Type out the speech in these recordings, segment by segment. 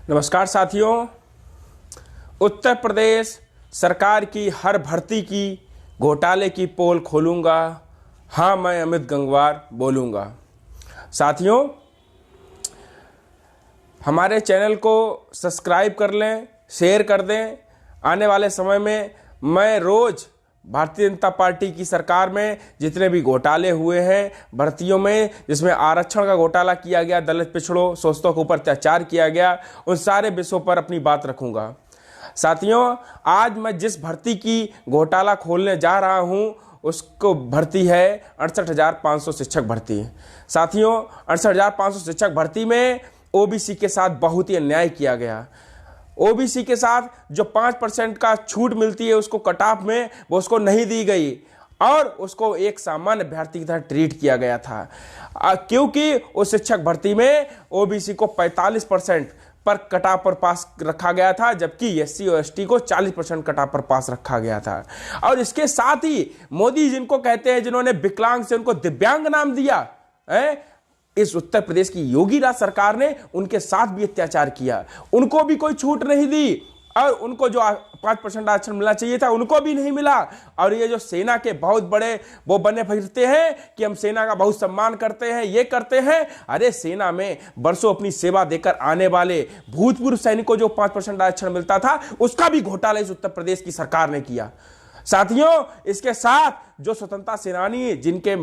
नमस्कार साथियों। उत्तर प्रदेश सरकार की हर भर्ती की घोटाले की पोल खोलूंगा। हाँ, मैं अमित गंगवार बोलूंगा। साथियों, हमारे चैनल को सब्सक्राइब कर लें, शेयर कर दें। आने वाले समय में मैं रोज भारतीय जनता पार्टी की सरकार में जितने भी घोटाले हुए हैं भर्तियों में, जिसमें आरक्षण का घोटाला किया गया, दलित पिछड़ों शोषितों के ऊपर अत्याचार किया गया, उन सारे विषयों पर अपनी बात रखूंगा। साथियों, आज मैं जिस भर्ती की घोटाला खोलने जा रहा हूं उसको भर्ती है 68,500 शिक्षक भर्ती। साथियों, 68,500 शिक्षक भर्ती में ओबीसी के साथ बहुत ही अन्याय किया गया। ओबीसी के साथ जो 5% का छूट मिलती है उसको कट ऑफ में, वो उसको नहीं दी गई और उसको एक सामान्य अभ्यर्थी की तरह ट्रीट किया गया था, क्योंकि उस शिक्षक भर्ती में ओबीसी को 45% पर कट ऑफ पर पास रखा गया था, जबकि एससी और एसटी को 40% कट ऑफ पर पास रखा गया था। और इसके साथ ही मोदी जिनको कहते हैं, जिन्होंने विकलांग से उनको दिव्यांग नाम दिया है, इस उत्तर प्रदेश की योगी राज सरकार ने उनके साथ भी अत्याचार किया। उनको भी कोई छूट नहीं दी और उनको जो 5% आरक्षण मिलना चाहिए था उनको भी नहीं मिला। और ये जो सेना के बहुत बड़े वो बने फिरते हैं कि हम सेना का बहुत सम्मान करते हैं, ये करते हैं। अरे, सेना में बरसों अपनी सेवा देकर आने वाले भूतपूर्व सैनिकों को जो 5% आरक्षण मिलता था उसका भी घोटाला इस उत्तर प्रदेश की सरकार ने किया। साथियों, इसके साथ जो स्वतंत्रता सेनानी, जिनके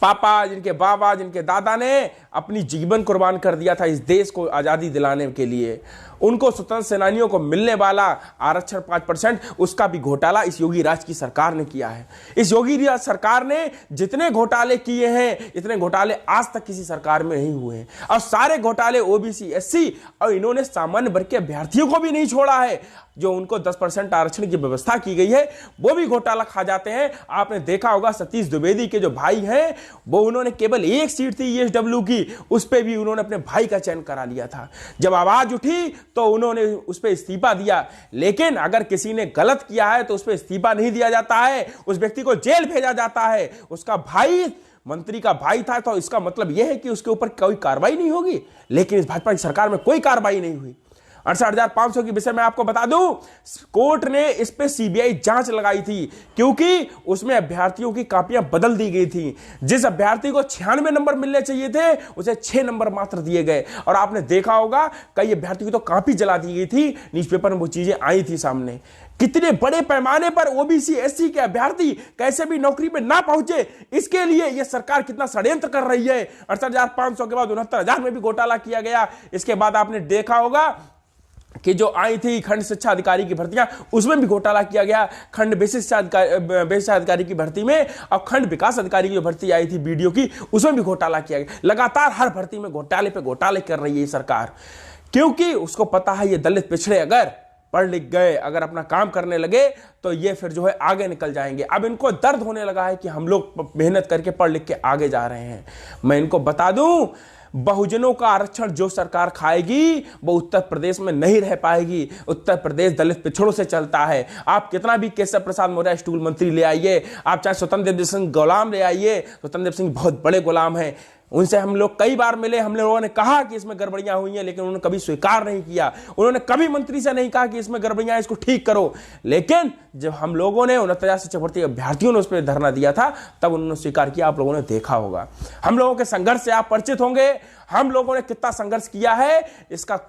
पापा, जिनके बाबा, जिनके दादा ने अपनी जीवन कुर्बान कर दिया था इस देश को आज़ादी दिलाने के लिए, उनको स्वतंत्र सेनानियों को मिलने वाला आरक्षण 5%, उसका भी घोटाला इस योगी राज की सरकार ने किया है। इस योगी राज सरकार ने जितने घोटाले किए हैं, इतने घोटाले आज तक किसी सरकार में नहीं हुए हैं। और सारे घोटाले ओबीसी, एससी और इन्होंने सामान्य वर्ग के अभ्यर्थियों को भी नहीं छोड़ा है। जो उनको 10% आरक्षण की व्यवस्था की गई है वो भी घोटाला खा जाते हैं। आपने देखा होगा सतीश द्विवेदी के जो भाई हैं, वो उन्होंने केवल एक सीट थी ईएसडब्ल्यू की, उस पर भी उन्होंने अपने भाई का चयन करा लिया था। जब आवाज उठी तो उन्होंने उस पर इस्तीफा दिया। लेकिन अगर किसी ने गलत किया है तो उस पर इस्तीफा नहीं दिया जाता है, उस व्यक्ति को जेल भेजा जाता है। उसका भाई मंत्री का भाई था, तो इसका मतलब यह है कि उसके ऊपर कोई कार्रवाई नहीं होगी। लेकिन इस भाजपा की सरकार में कोई कार्रवाई नहीं हुई। 68,500 के विषय में आपको बता दूं, कोर्ट ने इस पे सीबीआई जांच लगाई थी, क्योंकि उसमें अभ्यर्थियों की कॉपियां बदल दी गई थी। जिस अभ्यर्थी को 96 नंबर मिलने चाहिए थे उसे 6 नंबर मात्र दिए गए। और आपने देखा होगा कई अभ्यर्थियों की तो कॉपी जला दी गई थी। न्यूज़पेपर में वो चीजें आई थी सामने। कितने बड़े पैमाने पर ओबीसी, एससी के अभ्यर्थी कैसे भी नौकरी में ना पहुंचे, इसके लिए यह सरकार कितना षड्यंत्र कर रही है। 68,500 के बाद 69,000 में भी घोटाला किया गया। इसके बाद आपने देखा होगा कि जो आई थी खंड शिक्षा अधिकारी की भर्तियां, उसमें भी घोटाला किया गया। खंड विशिष्ट अधिकारी की भर्ती में और खंड विकास अधिकारी की जो भर्ती आई थी बीडीओ की, उसमें भी घोटाला किया गया। लगातार हर भर्ती में घोटाले पे घोटाले कर रही है ये सरकार, क्योंकि उसको पता है ये दलित पिछड़े अगर पढ़ लिख गए, अगर अपना काम करने लगे तो ये फिर जो है आगे निकल जाएंगे। अब इनको दर्द होने लगा है कि हम लोग मेहनत करके पढ़ लिख के आगे जा रहे हैं। मैं इनको बता दूं, बहुजनों का आरक्षण जो सरकार खाएगी वो उत्तर प्रदेश में नहीं रह पाएगी। उत्तर प्रदेश दलित पिछड़ों से चलता है। आप कितना भी केशव प्रसाद मौर्य स्टूल मंत्री ले आइए, आप चाहे स्वतंत्र देव सिंह गुलाम ले आइए, स्वतंत्र देव सिंह बहुत बड़े गुलाम हैं। उनसे हम लोग कई बार मिले, हम लोगों ने कहा कि इसमें गड़बड़ियां हुई हैं, लेकिन उन्होंने कभी स्वीकार नहीं किया। उन्होंने कभी मंत्री से नहीं कहा कि इसमें गड़बड़ियां हैं, इसको ठीक करो। लेकिन जब हम लोगों ने 69,000 शिक्षक भर्ती अभ्यर्थियों ने उस पर धरना दिया था, तब उन्होंने स्वीकार किया। आप लोगों ने देखा होगा, हम लोगों के संघर्ष से आप परिचित होंगे। हम लोगों ने कितना संघर्ष किया है इसका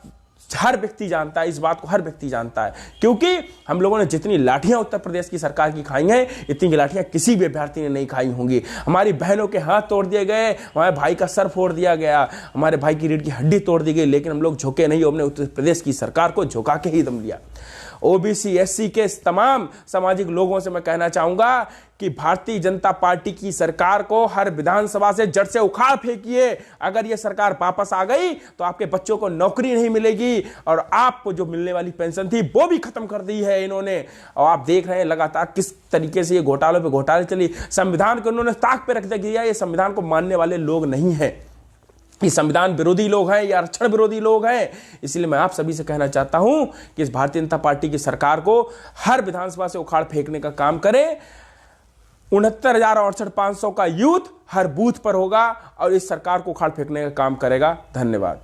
हर व्यक्ति जानता है, इस बात को हर व्यक्ति जानता है, क्योंकि हम लोगों ने जितनी लाठियां उत्तर प्रदेश की सरकार की खाई हैं, इतनी लाठियां किसी भी अभ्यर्थी ने नहीं खाई होंगी। हमारी बहनों के हाथ तोड़ दिए गए, हमारे भाई का सर फोड़ दिया गया, हमारे भाई की रीढ़ की हड्डी तोड़ दी गई, लेकिन हम लोग झुके नहीं। हमने उत्तर प्रदेश की सरकार को झुका के ही दम लिया। ओबीसी, एससी के तमाम सामाजिक लोगों से मैं कहना चाहूंगा कि भारतीय जनता पार्टी की सरकार को हर विधानसभा से जड़ से उखाड़ फेंकिए। अगर यह सरकार वापस आ गई तो आपके बच्चों को नौकरी नहीं मिलेगी और आपको जो मिलने वाली पेंशन थी वो भी खत्म कर दी है इन्होंने। और आप देख रहे हैं लगातार किस तरीके से ये घोटालों पे घोटाले चली। संविधान को उन्होंने ताक पे रख दिया। ये संविधान को मानने वाले लोग नहीं है, ये संविधान विरोधी लोग हैं, ये आरक्षण विरोधी लोग हैं। इसलिए मैं आप सभी से कहना चाहता हूं कि इस भारतीय जनता पार्टी की सरकार को हर विधानसभा से उखाड़ फेंकने का काम करें। 69,500 का यूथ हर बूथ पर होगा और इस सरकार को उखाड़ फेंकने का काम करेगा। धन्यवाद।